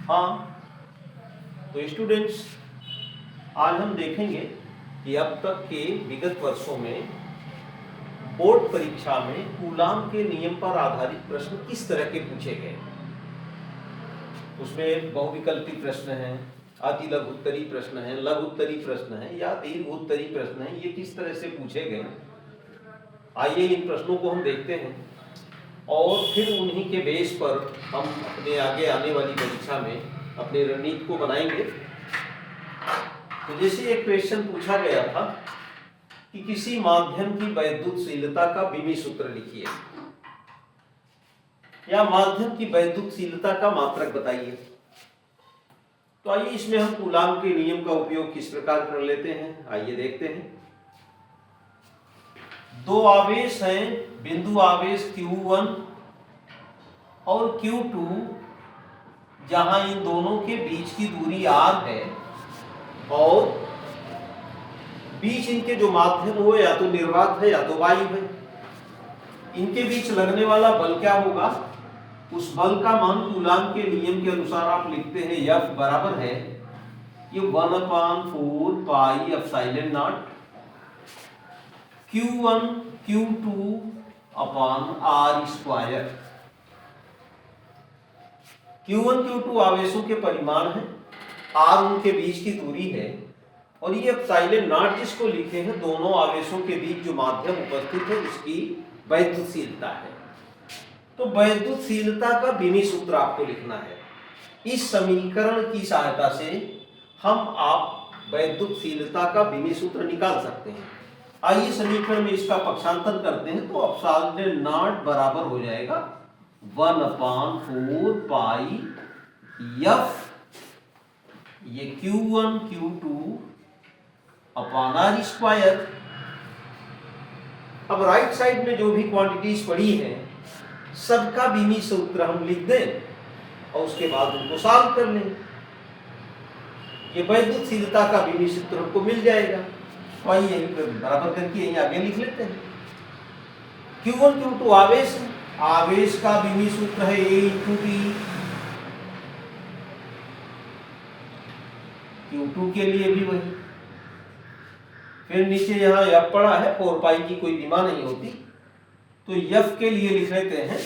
हाँ, तो स्टूडेंट्स आज हम देखेंगे कि अब तक के विगत वर्षों में बोर्ड परीक्षा में कूलाम के नियम पर आधारित प्रश्न किस तरह के पूछे गए। उसमें बहुविकल्पी प्रश्न हैं, अति लघु उत्तरी प्रश्न है, लघु उत्तरी प्रश्न है या दीर्घ उत्तरी प्रश्न है, ये किस तरह से पूछे गए। आइए इन प्रश्नों को हम देखते हैं और फिर उन्हीं के बेस पर हम अपने आगे आने वाली परीक्षा में अपने रणनीति को बनाएंगे। तो जैसे एक क्वेश्चन पूछा गया था कि किसी माध्यम की वैद्युतशीलता का विमी सूत्र लिखिए या माध्यम की वैद्युतशीलता का मात्रक बताइए। तो आइए इसमें हम कूलाम के नियम का उपयोग किस प्रकार कर लेते हैं, आइए देखते हैं। दो आवेश हैं, बिंदु आवेश Q1 और Q2, जहां इन दोनों के बीच की दूरी r है और बीच इनके जो माध्यम हो या तो निर्वात है या तो वायु है। इनके बीच लगने वाला बल क्या होगा, उस बल का मान कूलाम के नियम के अनुसार आप लिखते हैं F बराबर है ये 1/4 pi epsilon not Q1 Q2 upon r square. Q1 Q2 आवेशों के परिमाण है, r उनके बीच की दूरी है और ये एप्सिलॉन नॉट जिसको लिखे हैं दोनों आवेशों के बीच जो माध्यम उपस्थित है उसकी वैद्युतशीलता है। तो वैद्युतशीलता का विमी सूत्र आपको लिखना है। इस समीकरण की सहायता से आप वैद्युतशीलता का विमी सूत्र निकाल सकते हैं। आइए समीकरण में इसका पक्षांतर करते हैं तो एप्सिलॉन नॉट बराबर हो जाएगा 1/4 पाई F ये Q1 Q2 upon r square. अब राइट साइड में जो भी क्वांटिटीज पड़ी हैं सबका विमी सूत्र हम लिख दें और उसके बाद उनको सॉल्व कर लें। ये वैद्युतशीलता का विमी सूत्र हमको मिल जाएगा। तो आइए बराबर करके यहीं आगे लिख लेते हैं। Q1 Q2 आवेश है, आवेश का विमी सूत्र है A × T। Q2 के लिए भी वही। फिर नीचे यहाँ F पड़ा है, 4 पाई की कोई विमा नहीं होती तो F के लिए लिख लेते हैं।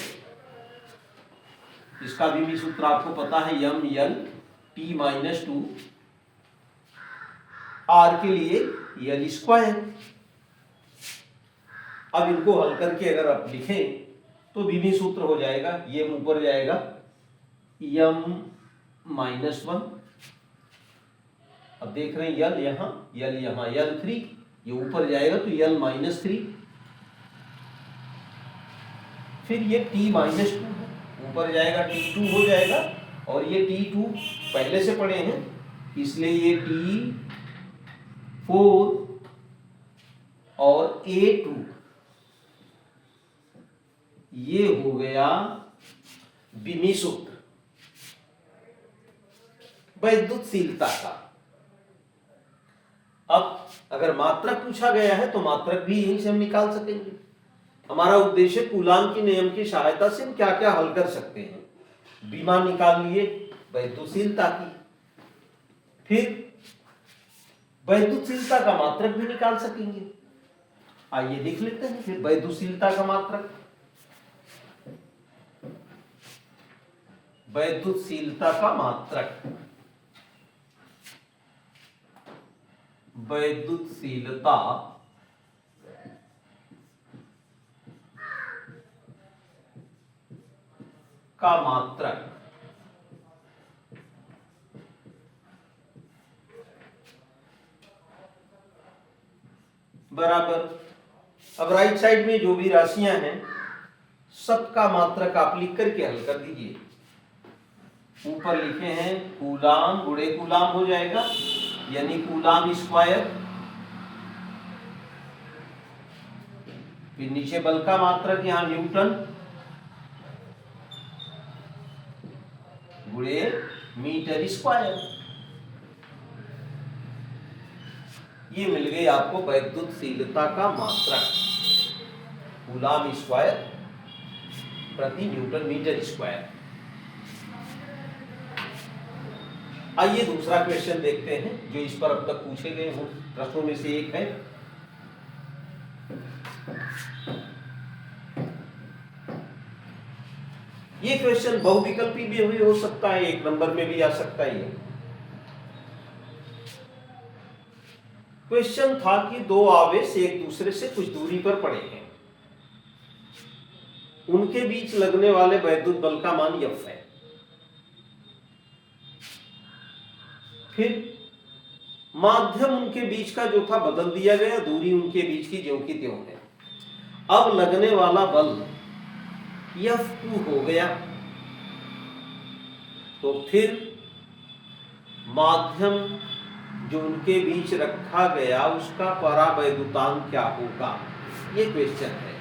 इसका विमी सूत्र आपको पता है ML T-2, R के लिए L स्क्वायर। अब इनको हल करके अगर आप लिखें तो विमी सूत्र हो जाएगा, ये ऊपर जाएगा M-1। अब देख रहे हैं L यहाँ L3, ये ऊपर जाएगा तो L-3। फिर ये T-2 ऊपर जाएगा T2 हो जाएगा और ये T2 पहले से पड़े हैं इसलिए ये T4 और A2 ये हो गया विमी सूत्र वैद्युतशीलता का। अब अगर मात्रक पूछा गया है तो मात्रक भी यहीं से हम निकाल सकेंगे। हमारा उद्देश्य कूलाम के नियम की सहायता से हम क्या क्या हल कर सकते हैं। विमा निकाल लिए वैद्युतशीलता की, फिर वैद्युतशीलता का मात्रक भी निकाल सकेंगे। आइए देख लेते हैं फिर वैद्युतशीलता का मात्रक। वैद्युतशीलता का मात्रक, वैद्युतशीलता का मात्रक बराबर। अब राइट साइड में जो भी राशियां हैं सबका मात्रक आप लिख करके हल कर दीजिए। ऊपर लिखे हैं कूलाम गुणे कूलाम हो जाएगा यानी कूलाम स्क्वायर। फिर नीचे बल का मात्रक यहाँ न्यूटन गुणे मीटर स्क्वायर। ये मिल गई आपको वैद्युतशीलता का मात्रक कूलाम स्क्वायर प्रति न्यूटन मीटर स्क्वायर। आइए दूसरा क्वेश्चन देखते हैं जो इस पर अब तक पूछे गए हों प्रश्नों में से एक है। ये क्वेश्चन बहुविकल्पी भी हो सकता है, एक नंबर में भी आ सकता है। क्वेश्चन था कि दो आवेश एक दूसरे से कुछ दूरी पर पड़े हैं, उनके बीच लगने वाले वैद्युत बल का मान F है। फिर माध्यम उनके बीच का जो था बदल दिया गया, दूरी उनके बीच की ज्यों की त्यों है। अब लगने वाला बल F2 हो गया, तो फिर माध्यम जो उनके बीच रखा गया उसका परावैद्युतांक क्या होगा, ये क्वेश्चन है।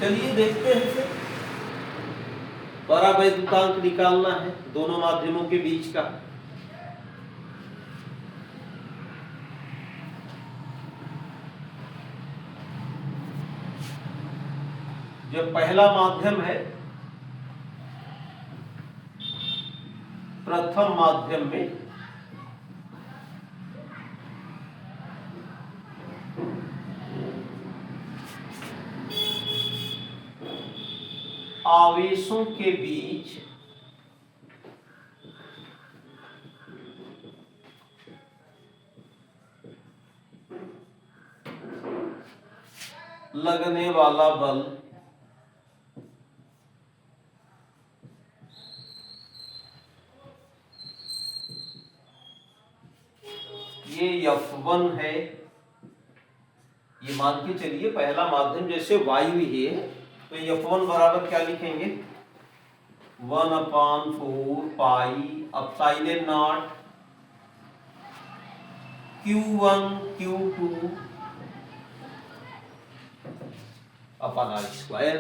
चलिए देखते हैं फिर। परावैद्युतांक निकालना है दोनों माध्यमों के बीच का। जो पहला माध्यम है, प्रथम माध्यम में आवेशों के बीच लगने वाला बल ये F1 है। ये मान के चलिए पहला माध्यम जैसे वायु ही है, तो F1 बराबर क्या लिखेंगे, 1/4 pi epsilon not Q1 Q2 upon R square.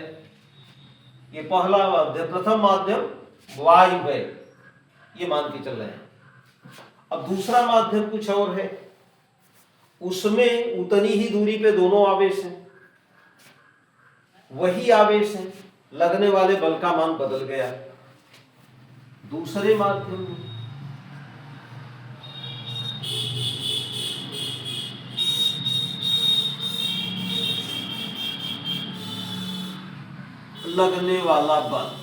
ये पहला माध्यम, प्रथम माध्यम वायु है, ये मान के चल रहे हैं। अब दूसरा माध्यम कुछ और है, उसमें उतनी ही दूरी पे दोनों आवेश हैं, वही आवेश हैं, लगने वाले बल का मान बदल गया। दूसरे माध्यम में लगने वाला बल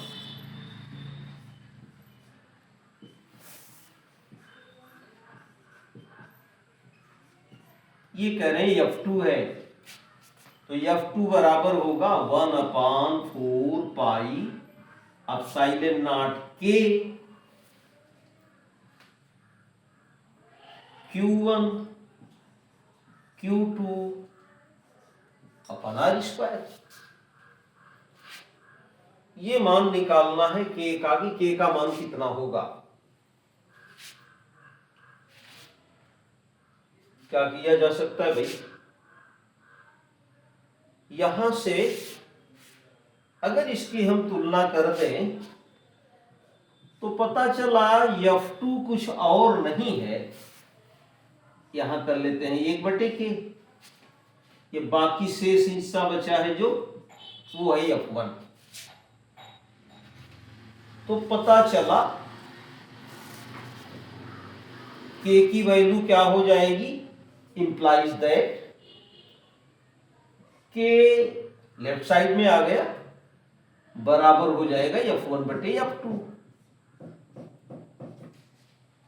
ये कह रहे हैं F2 है, तो F2 बराबर होगा 1/4 pi epsilon not K Q1 Q2 upon R square. ये मान निकालना है K का, कि K का मान कितना होगा। क्या किया जा सकता है भाई, यहां से अगर इसकी हम तुलना कर दें तो पता चला F2 कुछ और नहीं है, यहां कर लेते हैं 1/K, ये बाकी शेष हिस्सा बचा है जो, वो है F1। तो पता चला K की वैल्यू क्या हो जाएगी, implies that K left side में आ गया, बराबर हो जाएगा F1/F2।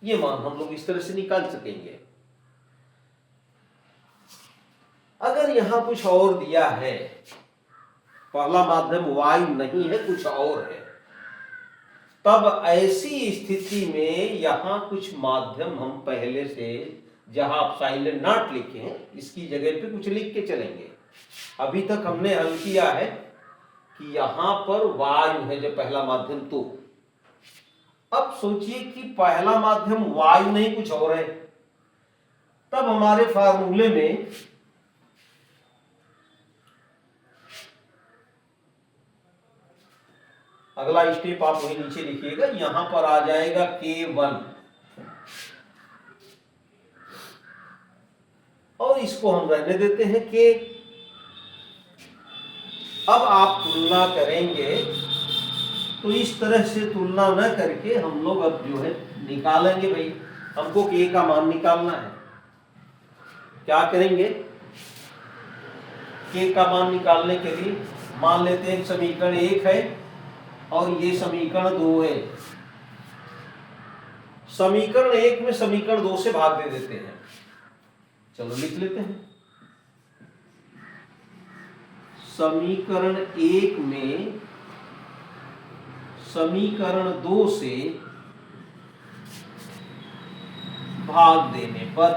ये मान हम लोग इस तरह से निकाल सकेंगे। अगर यहां कुछ और दिया है, पहला माध्यम वायु नहीं है कुछ और है, तब ऐसी स्थिति में यहां कुछ माध्यम हम पहले से जहां एप्सिलॉन नॉट लिखे हैं इसकी जगह पे कुछ लिख के चलेंगे। अभी तक हमने हल किया है कि यहां पर वायु है जो पहला माध्यम, तो अब सोचिए कि पहला माध्यम वायु नहीं कुछ और है, तब हमारे फार्मूले में अगला स्टेप आप वही नीचे लिखिएगा, यहां पर आ जाएगा K1 और इसको हम रहने देते हैं K। अब आप तुलना करेंगे तो इस तरह से तुलना न करके हम लोग अब जो है निकालेंगे। भाई हमको k का मान निकालना है। क्या करेंगे? k का मान निकालने के लिए मान लेते हैं समीकरण 1 है और ये समीकरण 2 है। समीकरण 1 में समीकरण 2 से भाग दे देते हैं। चलो लिख लेते हैं। समीकरण 1 में समीकरण 2 से भाग देने पर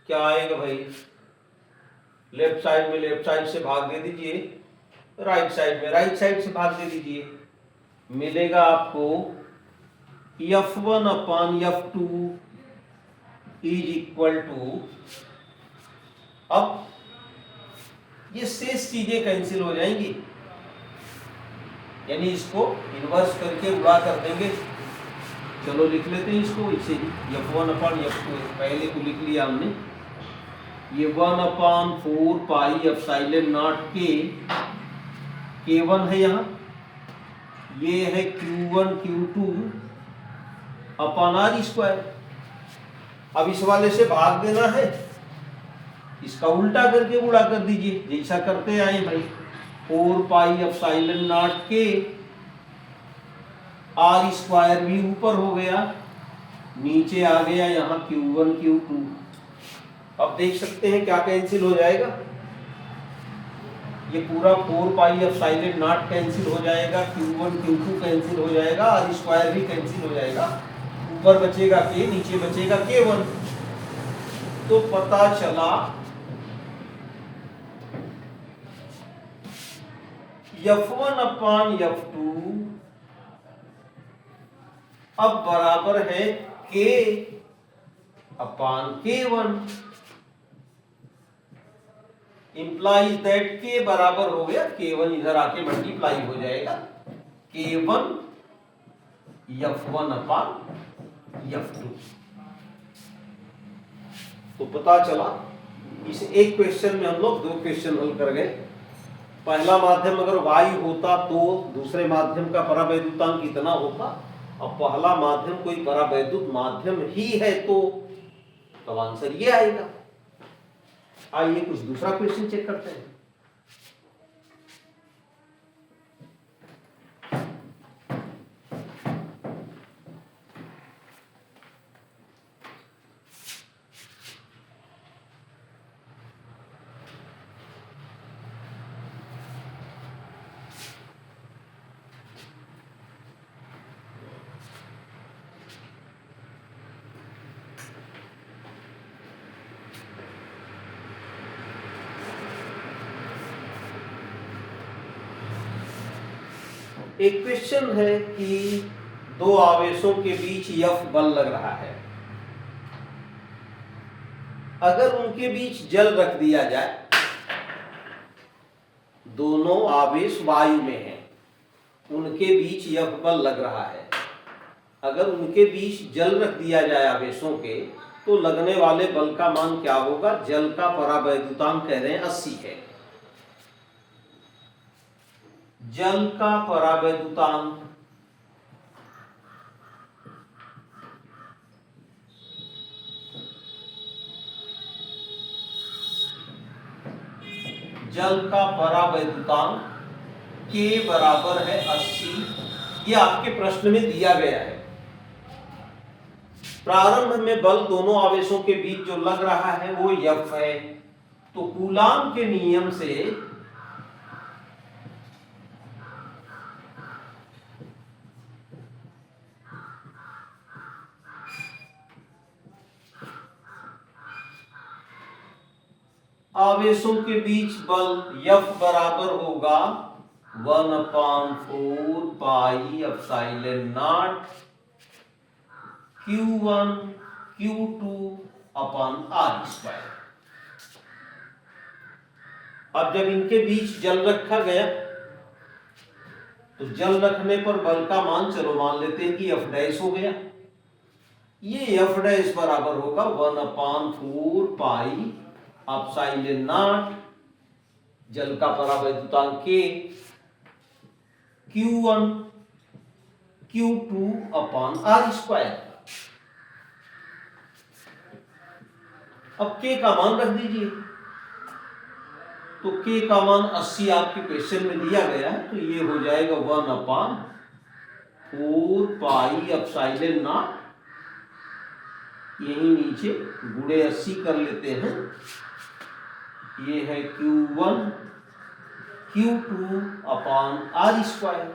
क्या आएगा भाई? लेफ्ट साइड में लेफ्ट साइड से भाग दे दीजिए, राइट साइड में राइट साइड से भाग दे दीजिए। मिलेगा आपको F1 upon F2 is equal to, अब ये शेष चीजें कैंसिल हो जाएंगी, यानी इसको इन्वर्स करके उड़ा कर देंगे। चलो लिख लेते हैं इसको इसे ही, F1 अपान F2 पहले को लिख लिया हमने। ये 1 अपान 4 पाई एप्सिलॉन नॉट के, K1 है यहाँ, ये है Q1 Q2 अपान R स्क्वायर। अब इस वाले से भाग देना है, इसका उल्टा करके गुणा कर दीजिए जैसा करते आए भाई। 4 पाई एप्सिलॉन नॉट के, R स्क्वायर भी ऊपर हो गया, नीचे आ गया यहाँ Q1 Q2। अब देख सकते हैं क्या कैंसिल हो जाएगा? ये पूरा 4 पाई एप्सिलॉन नॉट कैंसिल हो जाएगा, Q1 Q2 कैंसिल हो जाएगा, R स्क्वायर भी कैंसिल हो जाएगा। ऊपर बचेगा K, नीचे बचेगा K1। तो पता चला F1 अपान F2 अब बराबर है K upon K1, implies that K बराबर हो गया K1, इधर आके मल्टीप्लाई हो जाएगा K1 F1 अपान F2। तो पता चला इस एक क्वेश्चन में हम लोग 2 क्वेश्चन हल कर गए। पहला माध्यम अगर y होता तो दूसरे माध्यम का परावैद्युतांक कितना होता। अब पहला माध्यम कोई परावैद्युत माध्यम ही है तो तब आंसर ये आएगा। आइए कुछ दूसरा क्वेश्चन चेक करते हैं। एक क्वेश्चन है कि 2 आवेशों के बीच F बल लग रहा है। अगर उनके बीच जल रख दिया जाए, दोनों आवेश वायु में हैं, उनके बीच F बल लग रहा है। अगर उनके बीच जल रख दिया जाए आवेशों के, तो लगने वाले बल का मान क्या होगा? जल का परावैद्युतांक कह रहे हैं 80 है। जल का परावैद्युतांक K बराबर है 80। ये आपके प्रश्न में दिया गया है। प्रारंभ में बल दोनों आवेशों के बीच जो लग रहा है वो F है। तो कूलाम के नियम से आवेशों के बीच बल F बराबर होगा 1/4 pi epsilon not Q1 Q2 upon R square. अब जब इनके बीच जल रखा गया तो जल रखने पर बल का मान चलो मान लेते हैं कि F डैश हो गया। ये एफ डैश बराबर होगा 1/4 पाई एप्सिलॉन नॉट जल का परावैद्युतांक के Q1 Q2 upon R square. अब K का मान रख दीजिए, तो K का मान 80 आपके क्वेश्चन में दिया गया है, तो ये हो जाएगा 1/4 पाई एप्सिलॉन नॉट, यही नीचे गुणे 80 कर लेते हैं, ये है Q1 Q2 upon R square.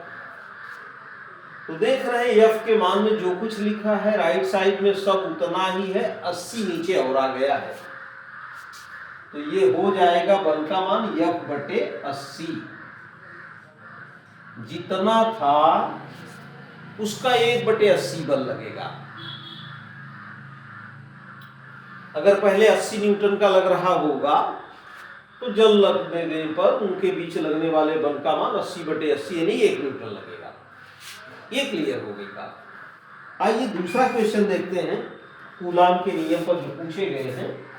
तो देख रहे हैं F के मान में जो कुछ लिखा है राइट साइड में सब उतना ही है, 80 नीचे और आ गया है, तो ये हो जाएगा बल का मान F/80, जितना था उसका 1/80 बल लगेगा। अगर पहले 80 न्यूटन का लग रहा होगा तो जल लगने पर उनके बीच लगने वाले बल का मान 80/80 यानी 1 न्यूटन लगेगा। ये क्लियर हो गई बात। आइए दूसरा क्वेश्चन देखते हैं कूलाम के नियम पर जो पूछे गए हैं।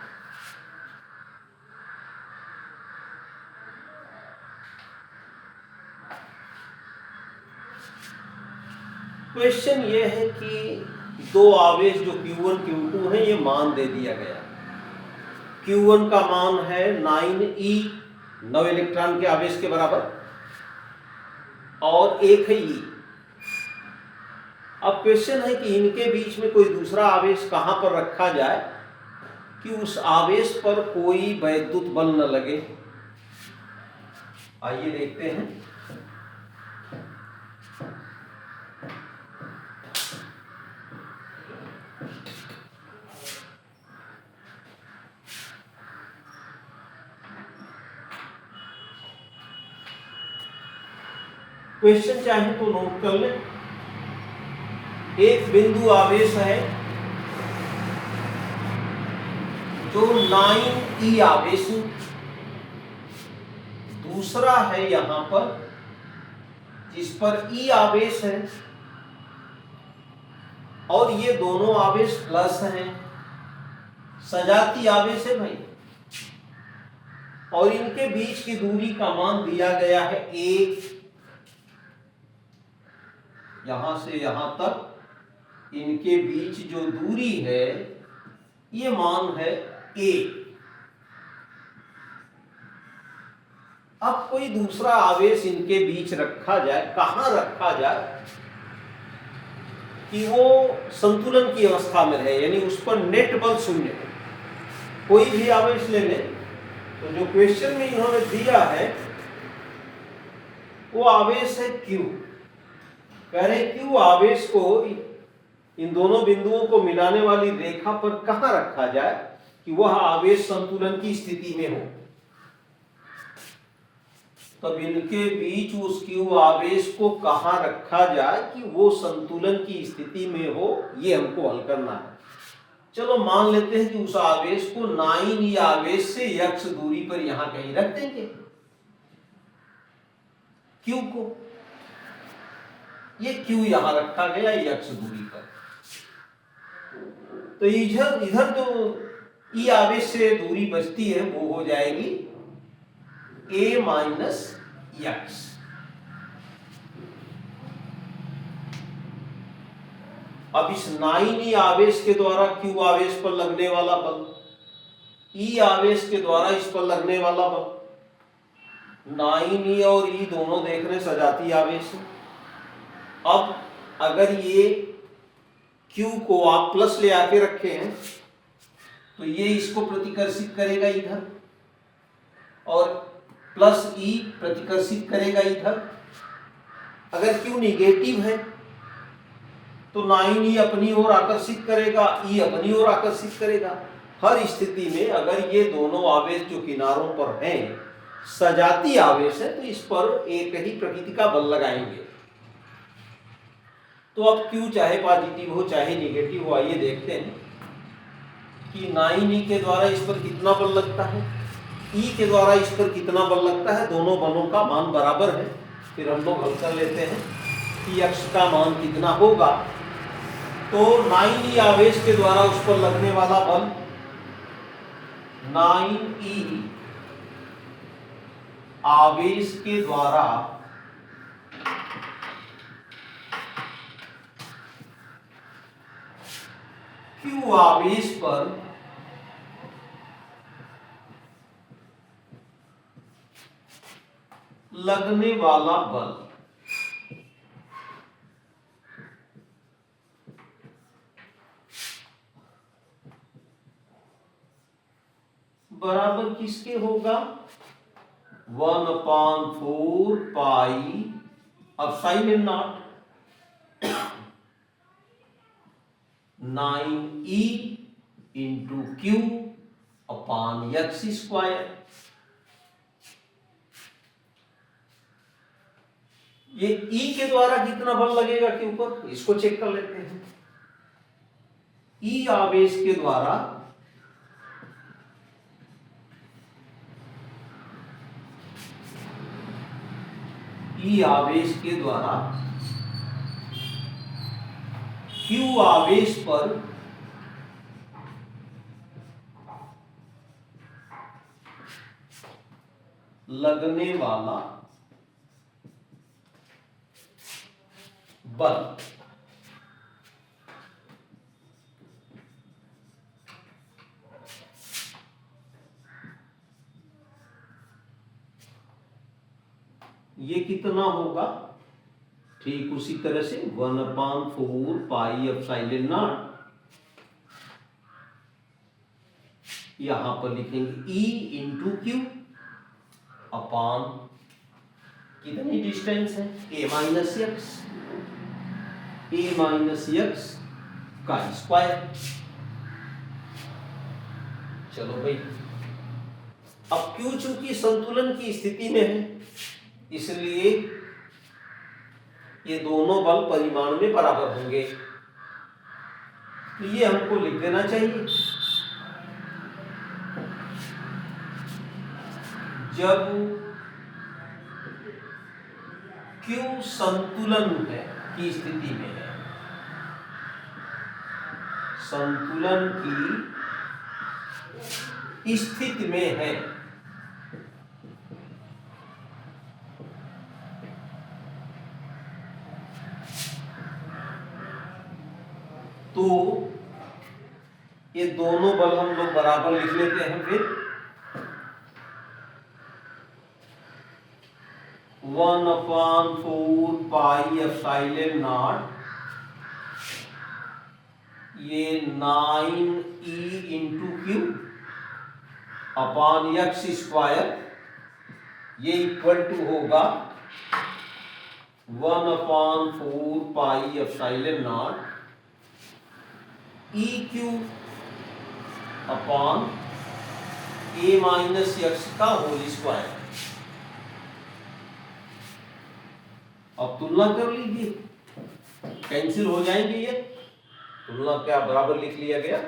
क्वेश्चन ये है कि दो आवेश जो Q1 Q2 है, ये मान दे दिया गया। Q1 का मान है 9e 9 इलेक्ट्रॉन के आवेश के बराबर और 1 है E। अब क्वेश्चन है कि इनके बीच में कोई दूसरा आवेश कहां पर रखा जाए कि उस आवेश पर कोई वैद्युत बल न लगे। आइए देखते हैं। क्वेश्चन चाहे तो नोट कर लें। एक बिंदु आवेश है जो 9e आवेश, दूसरा है यहां पर जिस पर E आवेश है, और ये दोनों आवेश प्लस हैं, सजाती आवेश है भाई, और इनके बीच की दूरी का मान दिया गया है 1। यहां से यहां तक इनके बीच जो दूरी है ये मान है 1। अब कोई दूसरा आवेश इनके बीच रखा जाए, कहां रखा जाए कि वो संतुलन की अवस्था में रहे, यानी उस पर नेट बल 0 है। कोई भी आवेश ले लें, तो जो क्वेश्चन में इन्होंने दिया है वो आवेश है Q। कह रहे Q आवेश को इन दोनों बिंदुओं को मिलाने वाली रेखा पर कहां रखा जाए कि वह आवेश संतुलन की स्थिति में हो। तब इनके बीच उस Q आवेश को कहां रखा जाए कि वो संतुलन की स्थिति में हो, ये हमको हल करना है। चलो मान लेते हैं कि उस आवेश को 9e आवेश से x दूरी पर यहां कहीं रख देंगे Q को। ये Q यहां रखा गया x दूरी पर, तो इधर जो E आवेश से दूरी बचती है वो हो जाएगी a माइनस x। अब इस 9e आवेश के द्वारा Q आवेश पर लगने वाला बल, E आवेश के द्वारा इस पर लगने वाला बल, 9e और E दोनों देख रहे सजाती आवेश है। अब अगर ये Q को आप प्लस ले आके रखे हैं तो ये इसको प्रतिकर्षित करेगा इधर, और प्लस E प्रतिकर्षित करेगा इधर। अगर Q निगेटिव है तो 9e अपनी ओर आकर्षित करेगा, E अपनी ओर आकर्षित करेगा। हर स्थिति में अगर ये दोनों आवेश जो किनारों पर हैं सजाती आवेश है तो इस पर एक ही प्रकृति का बल लगाएंगे। तो अब Q चाहे पॉजिटिव हो चाहे निगेटिव हो, आइए देखते हैं कि 9e के द्वारा इस पर कितना बल लगता है, E के द्वारा इस पर कितना बल लगता है। दोनों बलों का मान बराबर है। फिर हम लोग हल कर लेते हैं कि x का मान कितना होगा। तो 9e आवेश के द्वारा उस पर लगने वाला बल 9e आवेश के द्वारा q आवेश पर लगने वाला बल बराबर किसके होगा 1/4 pi epsilon not 9e into Q upon x square. ये E के द्वारा कितना बल लगेगा के ऊपर, इसको चेक कर लेते हैं। E आवेश के द्वारा Q आवेश पर लगने वाला बल ये कितना होगा, ठीक उसी तरह से 1/4 पाई एप्सिलॉन नॉट, यहां पर लिखेंगे E इंटू क्यू अपॉन कितनी डिस्टेंस है a माइनस एक्स का स्क्वायर। चलो भाई, अब Q चूंकि संतुलन की स्थिति में है इसलिए ये दोनों बल परिमाण में बराबर होंगे, तो ये हमको लिख देना चाहिए। जब Q संतुलन है की स्थिति में है, संतुलन की स्थिति में है, तो ये दोनों बल हम लोग बराबर लिख लेते हैं। फिर 1/4 पाई एप्सिलॉन नॉट, ये 9e into Q upon x square, ये इक्वल टू होगा 1/4 pi epsilon not EQ upon a minus x का होल स्क्वायर। अब तुलना कर लीजिए, कैंसिल हो जाएंगे ये, तुलना क्या बराबर लिख लिया गया,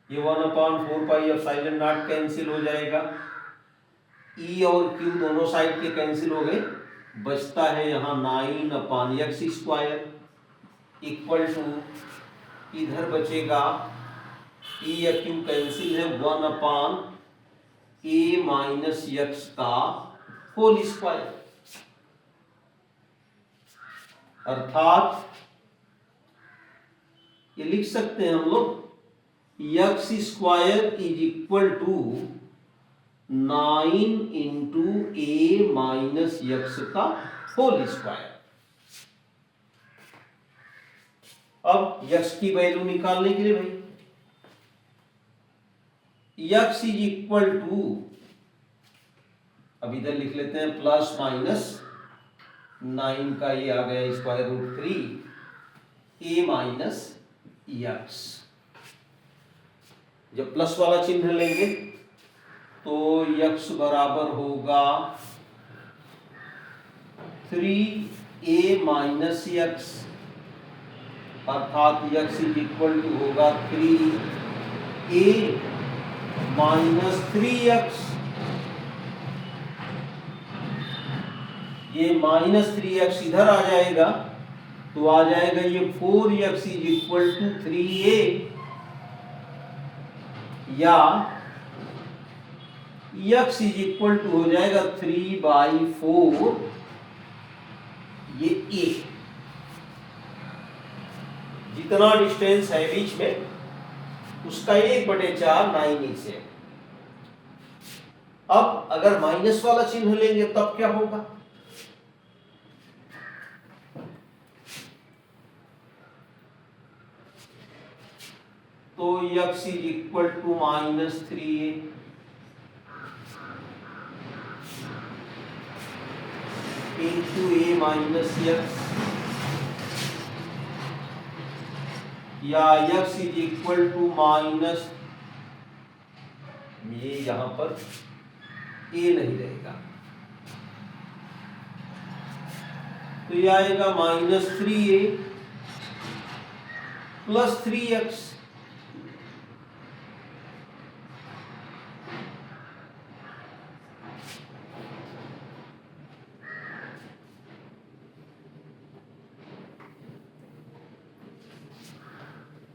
ये 1/4 पाई एप्सिलॉन नॉट कैंसिल हो जाएगा, E और Q दोनों साइड के कैंसिल हो गए, बचता है यहाँ 9/x स्क्वायर इक्वल टू, इधर बचेगा E या Q कैंसिल है 1/a माइनस एक्स का होल स्क्वायर, अर्थात ये लिख सकते हैं हम लोग x square is equal to 9 into a minus x का होल स्क्वायर। अब x की वैल्यू निकालने के लिए भाई x इज इक्वल टू, अब इधर लिख लेते हैं प्लस माइनस 9 का ये आ गया square root 3 a minus x. जब प्लस वाला चिन्ह लेंगे तो x बराबर होगा 3a माइनस एक्स, अर्थात x इज इक्वल टू होगा 3a माइनस 3x। ये माइनस 3x इधर आ जाएगा तो आ जाएगा ये 4x is equal to 3a, या x इज इक्वल टू हो जाएगा 3/4 ये a। जितना डिस्टेंस है बीच में उसका 1/4 9 इंच है। अब अगर माइनस वाला चिन्ह लेंगे तब क्या होगा? तो x is equal to -3a, into a minus x, या x is equal to minus, ये यहां पर a नहीं रहेगा, तो ये आएगा -3a plus 3x।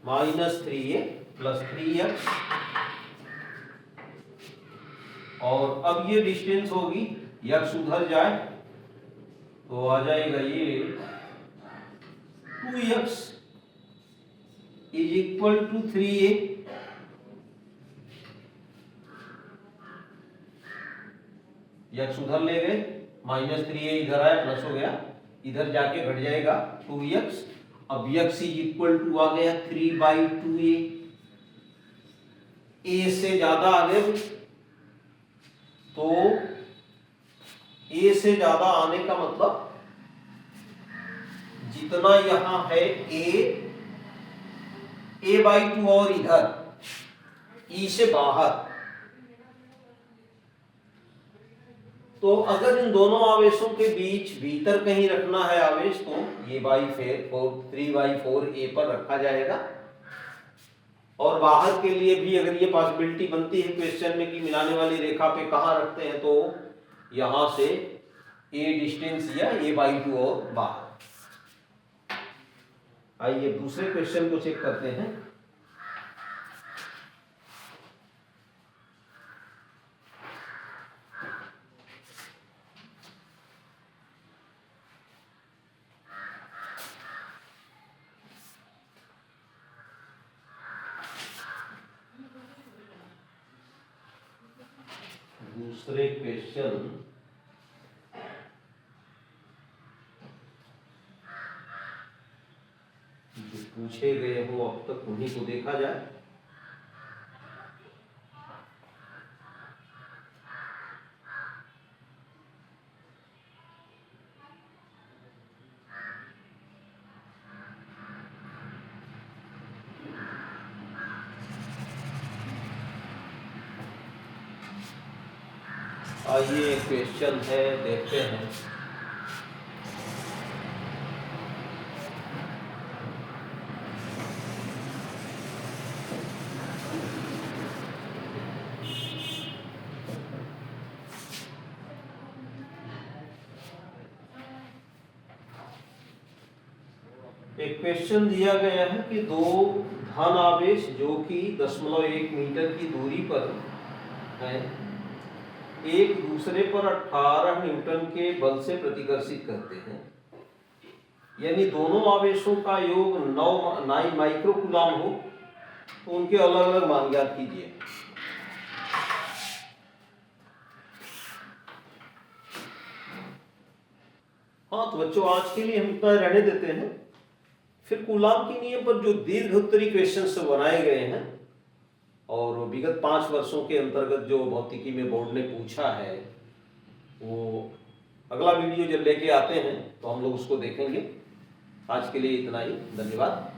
-3a plus 3x, और अब ये डिस्टेंस होगी, x उधर जाए तो आ जाएगा ये 2x is equal to 3a, x उधर ले गए, -3a इधर आया प्लस हो गया, इधर जाके घट जाएगा 2x। अब x इज इक्वल टू आ गया 3/2a, a से ज्यादा आ गए, तो a से ज्यादा आने का मतलब जितना यहां है a/2 और इधर e से बाहर, तो अगर इन दोनों आवेशों के बीच भीतर कहीं रखना है आवेश, तो ये 3/4 a पर रखा जाएगा। और बाहर के लिए भी अगर ये पॉसिबिलिटी बनती है क्वेश्चन में कि मिलाने वाली रेखा पे कहाँ रखते हैं, तो यहां से a डिस्टेंस या a/2 और बाहर। आइए दूसरे क्वेश्चन को चेक करते हैं। दूसरे क्वेश्चन जो पूछे गए हो अब तक उन्हीं को देखा जाए। आइए क्वेश्चन है, देखते हैं। एक क्वेश्चन दिया गया है कि दो धन आवेश जो कि 0.1 मीटर की दूरी पर है, एक दूसरे पर 18 न्यूटन के बल से प्रतिकर्षित करते हैं, यानी दोनों आवेशों का योग 9 माइक्रोकूलम हो, तो उनके अलग अलग मान ज्ञात कीजिए। हाँ तो बच्चों आज के लिए हम इतना रहने देते हैं। फिर कूलाम की नियम पर जो दीर्घ उत्तरी क्वेश्चन बनाए गए हैं और विगत 5 वर्षों के अंतर्गत जो भौतिकी में बोर्ड ने पूछा है, वो अगला वीडियो जब लेके आते हैं तो हम लोग उसको देखेंगे। आज के लिए इतना ही, धन्यवाद।